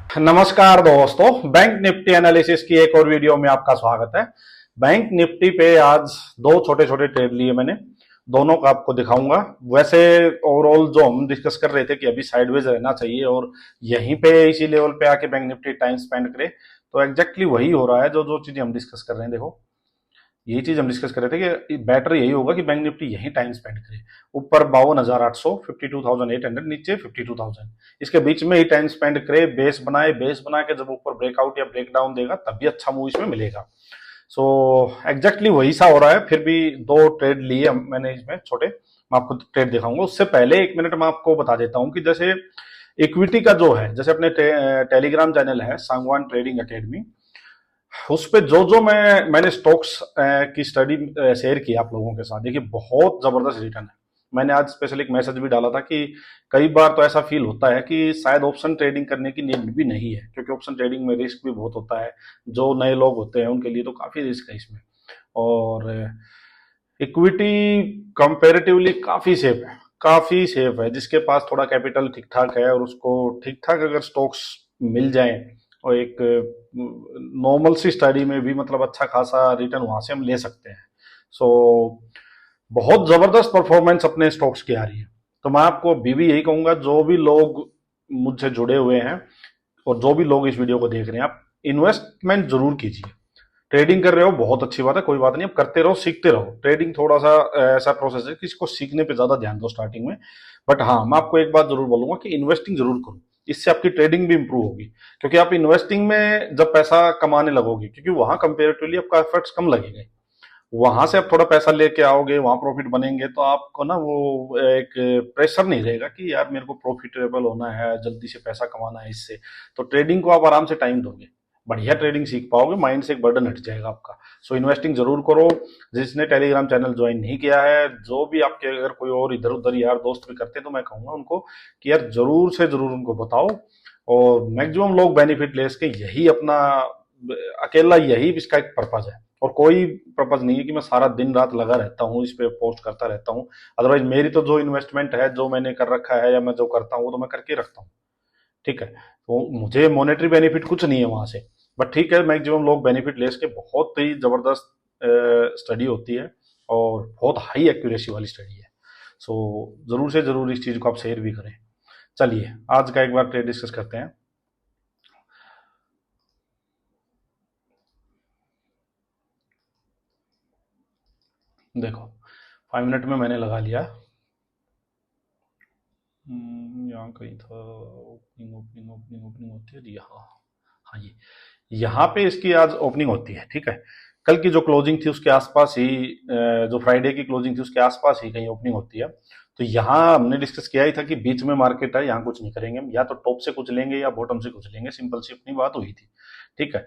नमस्कार दोस्तों, bank Nifty analysis की एक और वीडियो में आपका स्वागत है। बैंक निफ्टी पे आज दो छोटे छोटे ट्रेड लिए मैंने, दोनों का आपको दिखाऊंगा। वैसे ओवरऑल जो हम डिस्कस कर रहे थे कि अभी साइडवेज रहना चाहिए और यहीं पे इसी लेवल पे आके बैंक निफ्टी टाइम स्पेंड करे, तो एग्जैक्टली वही हो रहा है जो जो चीजें हम डिस्कस कर रहे हैं। देखो, यही चीज हम डिस्कस कर रहे थे कि बेटर यही होगा कि बैंक निफ्टी यही टाइम स्पेंड करे। ऊपर 52,800, 52,800, नीचे 52,000, इसके बीच में ही टाइम स्पेंड करे, बेस बना के जब ऊपर ब्रेकआउट या ब्रेकडाउन देगा तभी अच्छा मूव इसमें मिलेगा। सो एग्जैक्टली वही सा हो रहा है। फिर भी दो ट्रेड लिए मैंने इसमें छोटे, मैं आपको ट्रेड दिखाऊंगा। उससे पहले एक मिनट मैं आपको बता देता हूं कि जैसे इक्विटी का जो है, जैसे अपने टेलीग्राम चैनल है सांगवान ट्रेडिंग अकेडमी, उस पे जो जो मैंने स्टॉक्स की स्टडी शेयर की आप लोगों के साथ, देखिए बहुत जबरदस्त रिटर्न है। मैंने आज स्पेशल एक मैसेज भी डाला था कि कई बार तो ऐसा फील होता है कि शायद ऑप्शन ट्रेडिंग करने की नीड भी नहीं है, क्योंकि ऑप्शन ट्रेडिंग में रिस्क भी बहुत होता है। जो नए लोग होते हैं उनके लिए तो काफी रिस्क है इसमें। और इक्विटी कंपैरेटिवली काफी सेफ है। जिसके पास थोड़ा कैपिटल ठीक ठाक है और उसको ठीक ठाक अगर स्टॉक्स मिल जाए और एक नॉर्मल सी स्टडी में भी मतलब अच्छा खासा रिटर्न वहां से हम ले सकते हैं। सो बहुत जबरदस्त परफॉर्मेंस अपने स्टॉक्स की आ रही है। तो मैं आपको अभी भी यही कहूंगा, जो भी लोग मुझसे जुड़े हुए हैं और जो भी लोग इस वीडियो को देख रहे हैं, आप इन्वेस्टमेंट जरूर कीजिए। ट्रेडिंग कर रहे हो बहुत अच्छी बात है, कोई बात नहीं, आप करते रहो, सीखते रहो। ट्रेडिंग थोड़ा सा ऐसा प्रोसेस है कि इसको सीखने पे ज्यादा ध्यान दो स्टार्टिंग में। बट हाँ, मैं आपको एक बात जरूर बोलूंगा कि इन्वेस्टिंग जरूर करो, इससे आपकी ट्रेडिंग भी इंप्रूव होगी। क्योंकि आप इन्वेस्टिंग में जब पैसा कमाने लगोगे, क्योंकि वहां कंपेरेटिवली आपका एफर्ट्स कम लगेंगे, वहां से आप थोड़ा पैसा लेके आओगे, वहां प्रॉफिट बनेंगे, तो आपको ना वो एक प्रेशर नहीं रहेगा कि यार मेरे को प्रॉफिटेबल होना है, जल्दी से पैसा कमाना है इससे। तो ट्रेडिंग को आप आराम से टाइम दोगे, बढ़िया ट्रेडिंग सीख पाओगे, माइंड से एक बर्डन हट जाएगा आपका। सो इन्वेस्टिंग जरूर करो। जिसने टेलीग्राम चैनल ज्वाइन नहीं किया है, जो भी आपके अगर कोई और इधर उधर यार दोस्त भी करते हैं, तो मैं कहूंगा उनको कि यार जरूर से जरूर उनको बताओ। और मैक्सिमम लोग बेनिफिट ले सके, यही अपना अकेला यही इसका एक पर्पज है। और कोई पर्पज नहीं है कि मैं सारा दिन रात लगा रहता हूँ इस पे पोस्ट करता रहता हूँ। अदरवाइज मेरी तो जो इन्वेस्टमेंट है, जो मैंने कर रखा है या मैं जो करता हूँ, वो तो मैं करके रखता हूँ। ठीक है, तो मुझे मॉनेटरी बेनिफिट कुछ नहीं है वहां से। बट ठीक है, मैक्सिमम लोग बेनिफिट ले सके, बहुत ही जबरदस्त स्टडी होती है और बहुत हाई एक्यूरेसी वाली स्टडी है। सो जरूर से जरूर इस चीज को आप शेयर भी करें। चलिए आज का एक बार ट्रेड डिस्कस करते हैं। देखो, 5 मिनट में मैंने लगा लिया। यहाँ कहीं था, ओपनिंग ओपनिंग ओपनिंग ओपनिंग होती है जी, हाँ हाँ, ये यहाँ पे इसकी आज ओपनिंग होती है। ठीक है, कल की जो क्लोजिंग थी उसके आसपास ही, जो फ्राइडे की क्लोजिंग थी उसके आसपास ही कहीं ओपनिंग होती है। तो यहाँ हमने डिस्कस किया ही था कि बीच में मार्केट है, यहाँ कुछ नहीं करेंगे हम, या तो टॉप से कुछ लेंगे या बॉटम से कुछ लेंगे, सिंपल सी अपनी बात हुई थी। ठीक है,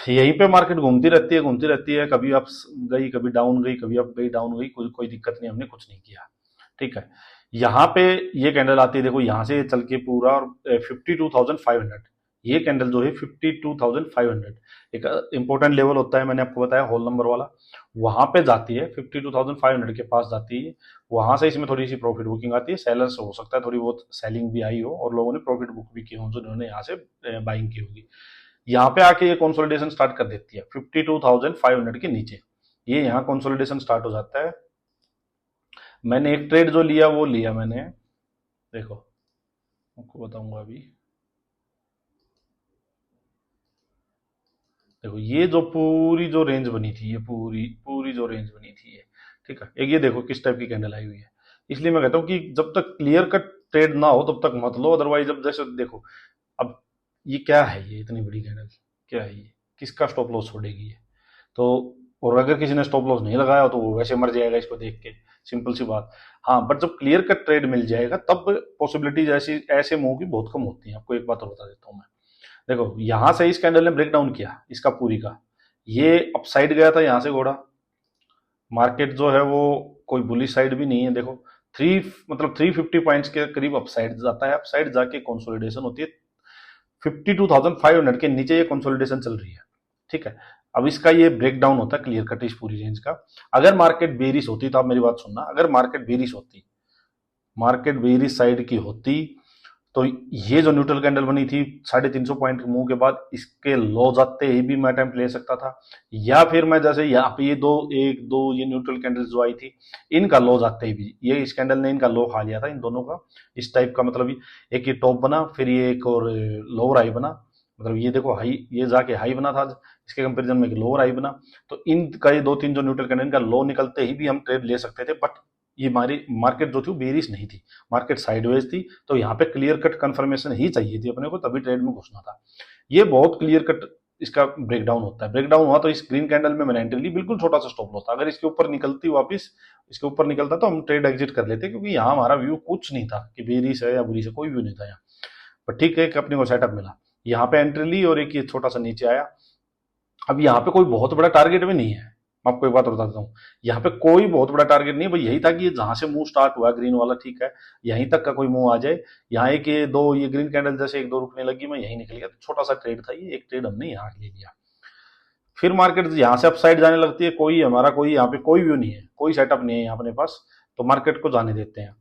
यहीं पे मार्केट घूमती रहती है, कभी अप गई, कभी डाउन गई, कभी अप गई, डाउन गई, कोई कोई दिक्कत नहीं, हमने कुछ नहीं किया। ठीक है, यहाँ पे ये कैंडल आती है, देखो यहाँ से चल के पूरा, और 52,500, ये कैंडल जो है 52,500 एक इंपॉर्टेंट लेवल होता है, मैंने आपको बताया होल नंबर वाला, वहां पे जाती है, 52,500 के पास जाती है। वहां से इसमें थोड़ी सी प्रॉफिट बुकिंग आती है, सेलर्स हो सकता है थोड़ी बहुत सेलिंग भी आई हो और लोगों ने प्रॉफिट बुक भी की हो, जिन्होंने यहाँ से बाइंग की होगी। यहाँ पे आके ये कंसोलिडेशन स्टार्ट कर देती है 52,500 के नीचे, ये यहाँ कंसोलिडेशन स्टार्ट हो जाता है। मैंने एक ट्रेड जो लिया वो लिया मैंने, देखो आपको बताऊंगा अभी। देखो ये जो पूरी जो रेंज बनी थी, ये पूरी पूरी जो रेंज बनी थी ये, ठीक है, एक ये देखो किस टाइप की कैंडल आई हुई है। इसलिए मैं कहता हूँ कि जब तक क्लियर कट ट्रेड ना हो तब तक मत लो। अदरवाइज अब जैसे देखो, अब ये क्या है, ये इतनी बड़ी कैंडल क्या है, ये किसका स्टॉप लॉस छोड़ेगी ये? तो और अगर किसी ने स्टॉप लॉस नहीं लगाया तो वो वैसे मर जाएगा इसको देख के, सिंपल सी बात। हाँ, बट जब क्लियर कट ट्रेड मिल जाएगा तब पॉसिबिलिटीज ऐसी ऐसे मूव की बहुत कम होती हैं। आपको एक बात और बता देता हूँ मैं, देखो यहां से इस कैंडल ने ब्रेक डाउन किया इसका पूरी का, ये अपसाइड गया था यहाँ से घोड़ा, मार्केट जो है वो कोई बुलिश साइड भी नहीं है। देखो थ्री मतलब 350 पॉइंट्स के करीब अपसाइड जाता है, अपसाइड जाके कंसोलिडेशन होती है 52,500 के नीचे, ये कंसोलिडेशन चल रही है। ठीक है, अब इसका ये ब्रेक डाउन होता है क्लियर कट इस पूरी रेंज का। अगर मार्केट बेरिश होती, तो आप मेरी बात सुनना, अगर मार्केट बेरिश होती, मार्केट बेरिश साइड की होती, तो ये जो न्यूट्रल कैंडल बनी थी 350 पॉइंट के मुंह के बाद, इसके लो जाते ही भी मैं अटेम्प्ट ले सकता था, या फिर मैं जैसे यहाँ पे ये एक दो ये न्यूट्रल कैंडल्स जो आई थी, इनका लो जाते ही भी, ये इस कैंडल ने इनका लो खा लिया था इन दोनों का, इस टाइप का, मतलब एक ये टॉप बना, फिर ये एक और लोअर हाई बना, मतलब ये देखो हाई, ये जाके हाई बना था, इसके कंपेरिजन में एक लोअर हाई बना, तो इनका ये 2-3 जो न्यूट्रल कैंडल इनका लो निकलते ही भी हम ट्रेड ले सकते थे, बट ये हमारी मार्केट जो थी वो बेरिश नहीं थी, मार्केट साइडवेज थी, तो यहाँ पे क्लियर कट कंफर्मेशन ही चाहिए थी अपने को, तभी ट्रेड में घुसना था। ये बहुत क्लियर कट इसका ब्रेकडाउन होता है, ब्रेकडाउन हुआ तो इस ग्रीन कैंडल में मैंने एंट्री ली, बिल्कुल छोटा सा स्टॉप लॉस था, अगर इसके ऊपर निकलती वापस, इसके ऊपर निकलता तो हम ट्रेड एग्जिट कर लेते, क्योंकि यहाँ हमारा व्यू कुछ नहीं था कि बेरिश है या बुलिश है, कोई व्यू नहीं था यहाँ पर। ठीक है, अपने को सेटअप मिला, यहाँ पे एंट्री ली और एक ये छोटा सा नीचे आया। अब यहाँ पे कोई बहुत बड़ा टारगेट भी नहीं है, मैं आपको एक बात बता देता हूँ, यहाँ पे कोई बहुत बड़ा टारगेट नहीं है भाई, यही था कि जहां से मूव स्टार्ट हुआ ग्रीन वाला, ठीक है, यहीं तक का कोई मूव आ जाए, यहाँ एक ये दो ये ग्रीन कैंडल जैसे एक दो रुकने लगी, मैं यहीं निकल गया, तो छोटा सा ट्रेड था ये, एक ट्रेड हमने यहाँ ले लिया। फिर मार्केट यहाँ से अपसाइड जाने लगती है, कोई हमारा कोई यहाँ पे कोई व्यू नहीं है, कोई सेटअप नहीं है यहाँ अपने पास, तो मार्केट को जाने देते हैं।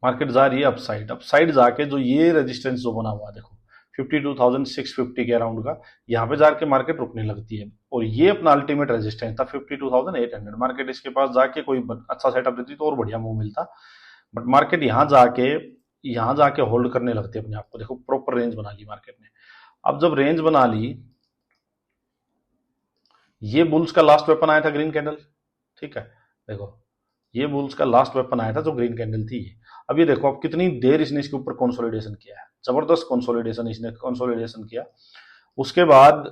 मार्केट जा रही है अपसाइड, अपसाइड जाके जो ये रेजिस्टेंस जो बना हुआ देखो 52,650 के अराउंड का, यहाँ पे जाके मार्केट रुकने लगती है, और ये अपना अल्टीमेट रेजिस्टेंस था 52,800, मार्केट इसके पास जाके कोई अच्छा सेटअप देती तो और बढ़िया मूव मिलता, बट मार्केट यहाँ जाके होल्ड करने लगती है अपने आप को, देखो प्रॉपर रेंज बना ली मार्केट ने। अब जब रेंज बना ली, ये बुल्स का लास्ट वेपन आया था ग्रीन कैंडल, ठीक है, देखो ये बुल्स का लास्ट वेपन आया था जो ग्रीन कैंडल थी ये। अब ये देखो अब कितनी देर इसने इसके ऊपर कंसोलिडेशन किया है, जबरदस्त कंसोलिडेशन इसने कंसोलिडेशन किया, उसके बाद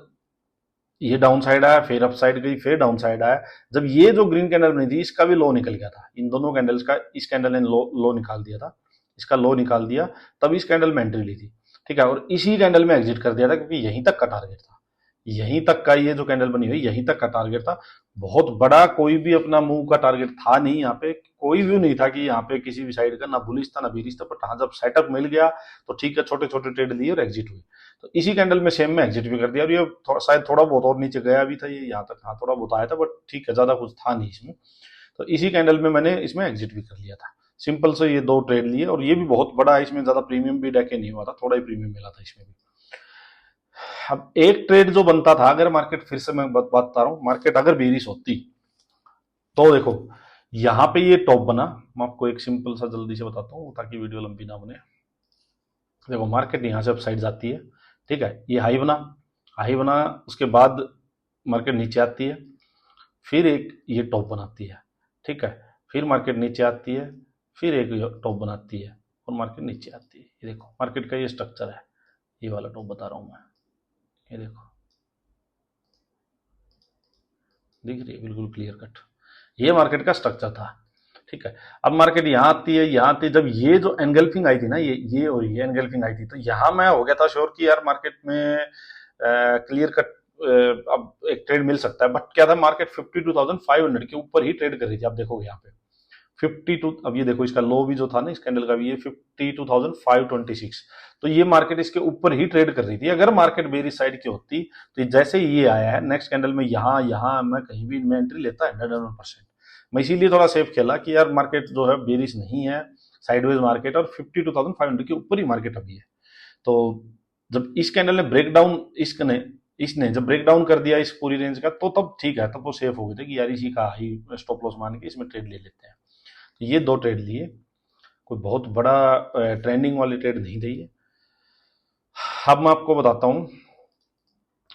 ये डाउन साइड आया, फिर अप साइड गई, फिर डाउन साइड आया, जब ये जो ग्रीन कैंडल बनी थी इसका भी लो निकल गया था, इन दोनों कैंडल्स का, इस कैंडल ने लो निकाल दिया था, इसका लो निकाल दिया, तब इस कैंडल में एंट्री ली थी, ठीक है, और इसी कैंडल में एग्जिट कर दिया था, क्योंकि यहीं तक का टारगेट था, यहीं तक का ये जो कैंडल बनी हुई यहीं तक का टारगेट था, बहुत बड़ा कोई भी अपना मूव का टारगेट था नहीं, यहाँ पे कोई व्यू नहीं था कि यहाँ पे किसी भी साइड का, ना बुलिश था ना बीरिश था, बट हाँ जब सेटअप मिल गया तो ठीक है, छोटे छोटे ट्रेड लिए और एग्जिट हुए, तो इसी कैंडल में सेम में एग्जिट भी कर दिया, और ये शायद थोड़ा बहुत और नीचे गया भी था ये यहाँ तक, हाँ थोड़ा बहुत आया था, बट ठीक है, ज्यादा कुछ था नहीं इसमें, तो इसी कैंडल में मैंने इसमें एग्जिट भी कर लिया था, सिंपल से ये दो ट्रेड लिए, और ये भी बहुत बड़ा है, इसमें ज्यादा प्रीमियम भी डेके नहीं हुआ था, थोड़ा ही प्रीमियम मिला था इसमें भी। अब एक ट्रेड जो बनता था, अगर मार्केट, फिर से मैं बता रहा हूं, मार्केट अगर बेरिश होती तो देखो यहां पे ये टॉप बना, मैं आपको एक सिंपल सा जल्दी से बताता हूं ताकि वीडियो लंबी ना बने। देखो मार्केट यहां से अपसाइड जाती है, ठीक है, ये हाई बना, उसके बाद मार्केट नीचे आती है, फिर एक ये टॉप बनाती है, ठीक है, फिर मार्केट नीचे आती है, फिर एक टॉप बनाती है, और मार्केट नीचे आती है, ये देखो मार्केट का ये स्ट्रक्चर है, ये वाला टॉप बता रहा हूं मैं, ये देखो दिख रही है बिल्कुल क्लियर कट, ये मार्केट का स्ट्रक्चर था, ठीक है। अब मार्केट यहाँ आती है, यहाँ आती है, जब ये जो एनगल्फिंग आई थी ना, ये और ये एनगल्फिंग आई थी, तो यहाँ मैं हो गया था श्योर कि यार मार्केट में क्लियर कट अब एक ट्रेड मिल सकता है, बट क्या था, मार्केट 52,500 के ऊपर ही ट्रेड कर रही थी, आप देखोगे यहाँ पे 52, अब ये देखो इसका लो भी जो था ना इस कैंडल का भी, ये 52,526, तो ये मार्केट इसके ऊपर ही ट्रेड कर रही थी, अगर मार्केट बेरिश साइड की होती तो जैसे ये आया है नेक्स्ट कैंडल में, यहाँ मैं कहीं भी मैं एंट्री लेता 101%, मैं इसीलिए थोड़ा सेफ खेला कि यार मार्केट जो है बेरिश नहीं है, साइडवेज मार्केट, और 52,500 के ऊपर ही मार्केट अभी है, तो जब इस कैंडल ने ब्रेकडाउन, इसने जब ब्रेक डाउन कर दिया इस पूरी रेंज का, तो तब ठीक है, तब वो सेफ हो गए थे कि यार इसी का हाई स्टॉप लॉस मान के इसमें ट्रेड ले लेते हैं, तो ये दो ट्रेड लिए, कोई बहुत बड़ा ट्रेंडिंग वाली ट्रेड नहीं थे ये। अब मैं आपको बताता हूं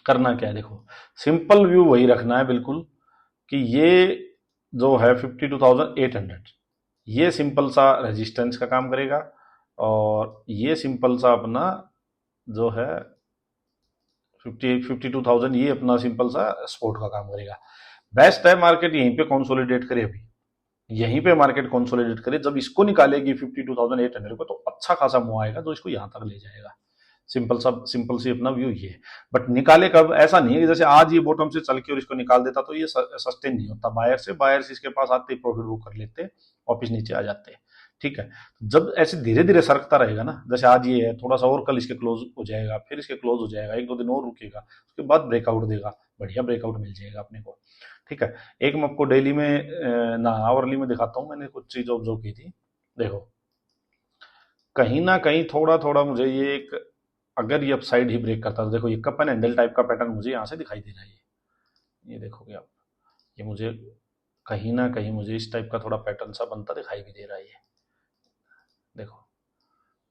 करना क्या है, देखो सिंपल व्यू वही रखना है बिल्कुल, कि ये जो है 52,800, ये सिंपल सा रेजिस्टेंस का काम करेगा, और ये सिंपल सा अपना जो है 52,000 ये अपना सिंपल सा सपोर्ट का काम करेगा। बेस्ट है मार्केट यहीं पे कंसोलिडेट करे, अभी यहीं पे मार्केट कंसोलिडेट करे, जब इसको निकालेगी 52,800 को, तो अच्छा खासा मूव आएगा जो इसको यहां तक ले जाएगा, सिंपल सी अपना व्यू ये है। बट निकाले कब, ऐसा नहीं है कि जैसे आज ये बॉटम से चल के और इसको निकाल देता तो ये सस्टेन नहीं होता, बायर्स इसके पास आते ही प्रॉफिट बुक कर लेते, वापिस नीचे आ जाते हैं, ठीक है। जब ऐसे धीरे धीरे सरकता रहेगा ना, जैसे आज ये है, थोड़ा सा और कल इसके क्लोज हो जाएगा, फिर इसके क्लोज हो जाएगा, एक दो दिन और रुकेगा, उसके बाद ब्रेकआउट देगा, बढ़िया ब्रेकआउट मिल जाएगा अपने को, ठीक है। एक मैं आपको डेली में ना आवरली में दिखाता हूँ, मैंने कुछ चीज ऑब्जर्व की थी, देखो कहीं ना कहीं थोड़ा थोड़ा मुझे ये एक, अगर ये अपसाइड ही ब्रेक करता तो देखो ये कप एंड हैंडल टाइप का पैटर्न मुझे यहाँ से दिखाई दे रहा है, ये देखोगे आप, ये मुझे कहीं ना कहीं मुझे इस टाइप का थोड़ा पैटर्न सा बनता दिखाई भी दे रहा है। ये देखो,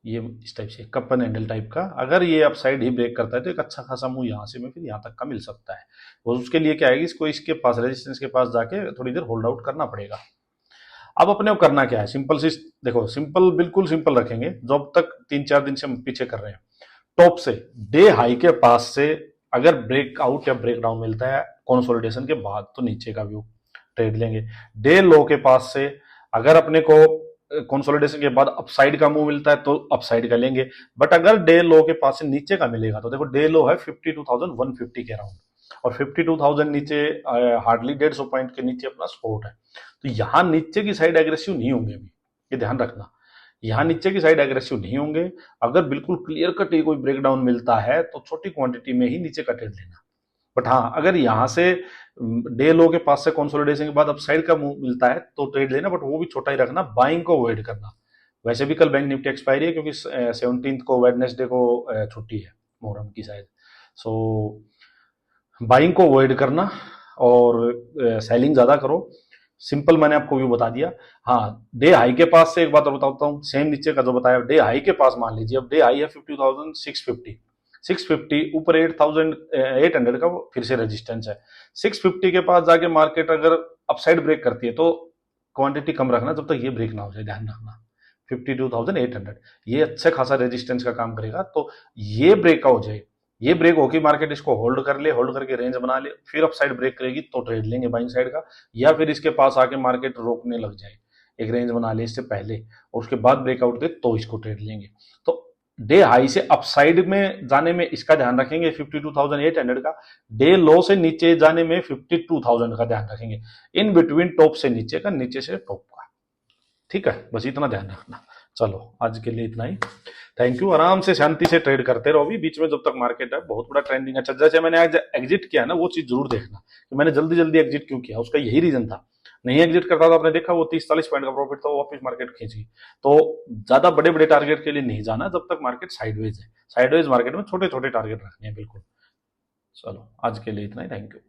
ये इस टाइप से कप एंड हैंडल टाइप का, अगर ये अपसाइड ही ब्रेक करता है तो एक अच्छा खासा मूव यहाँ से मैं फिर यहाँ तक का मिल सकता है। और उसके लिए क्या है, इसको इसके पास रेजिस्टेंस के पास जाके थोड़ी देर होल्ड आउट करना पड़ेगा। अब अपने को करना क्या है, सिंपल सी, देखो सिंपल, बिल्कुल सिंपल रखेंगे जो अब तक 3-4 दिन से हम पीछे कर रहे हैं। टॉप से डे हाई के पास से अगर ब्रेकआउट या ब्रेक डाउन मिलता है कंसोलिडेशन के बाद तो नीचे का व्यू ट्रेड लेंगे। डे लो के पास से अगर अपने को कंसोलिडेशन के बाद अपसाइड का मूव मिलता है तो अपसाइड का लेंगे। बट अगर डे लो के पास से नीचे का मिलेगा तो देखो डे लो है 52,150 के अराउंड, और 52,000 नीचे हार्डली 150 पॉइंट के नीचे अपना सपोर्ट है। तो यहां नीचे की साइड एग्रेसिव नहीं होंगे अभी, ये ध्यान रखना, यहां नीचे की साइड एग्रेसिव नहीं होंगे। अगर बिल्कुल क्लियर कट ही कोई ब्रेकडाउन मिलता है तो छोटी क्वांटिटी में ही नीचे का ट्रेड लेना। बट हाँ, अगर यहां से डे लो के पास से कंसोलिडेशन के बाद अपसाइड का मूव मिलता है तो ट्रेड लेना, बट वो भी छोटा ही रखना, बाइंग को अवॉइड करना। वैसे भी कल बैंक निफ्टी एक्सपायरी है क्योंकि 17 को वेडनेसडे को छुट्टी है मोहर्रम की शायद, सो बाइंग को अवॉइड करना और सेलिंग ज्यादा करो। सिंपल मैंने आपको व्यू बता दिया। हाँ, डे हाई के पास से एक बात और बताता हूँ, सेम नीचे का जो बताया, डे हाई के पास मान लीजिए, अब डे हाई है 50,650, 650 ऊपर 8,800 का फिर से रेजिस्टेंस है। 650 के पास जाके मार्केट अगर अपसाइड ब्रेक करती है तो क्वांटिटी कम रखना जब तक ये ब्रेक ना हो जाए, ध्यान रखना। 52,800 ये अच्छा खासा रेजिस्टेंस का काम करेगा, तो ये ब्रेक हो जाए, ये ब्रेक होगी मार्केट इसको होल्ड कर ले, होल्ड करके रेंज बना ले, फिर अपसाइड ब्रेक करेगी तो ट्रेड लेंगे बाइंग साइड का, या फिर इसके पास आके मार्केट रोकने लग जाए, एक रेंज बना ले इससे पहले और उसके बाद ब्रेकआउट दे तो इसको ट्रेड लेंगे। तो डे हाई से अपसाइड में जाने में इसका ध्यान रखेंगे 52,800 का, डे लो से नीचे जाने में 52,000 का ध्यान रखेंगे, इन बिटवीन टॉप से नीचे का, नीचे से टॉप का। ठीक है, बस इतना ध्यान रखना। चलो आज के लिए इतना ही, थैंक यू। आराम से शांति से ट्रेड करते रहो, अभी बीच में जब तक मार्केट है बहुत बड़ा ट्रेंडिंग अच्छा, जैसे मैंने आज एग्जिट किया ना वो चीज जरूर देखना कि मैंने जल्दी जल्दी एग्जिट क्यों किया, उसका यही रीजन था। नहीं एग्जिट करता तो आपने देखा वो 30-40 पॉइंट का प्रॉफिट था, वो वापस मार्केट खींच गई। तो ज्यादा बड़े बड़े टारगेट के लिए नहीं जाना जब तक मार्केट साइडवेज है, साइडवेज मार्केट में छोटे छोटे टारगेट रखने हैं बिल्कुल। चलो आज के लिए इतना ही, थैंक यू।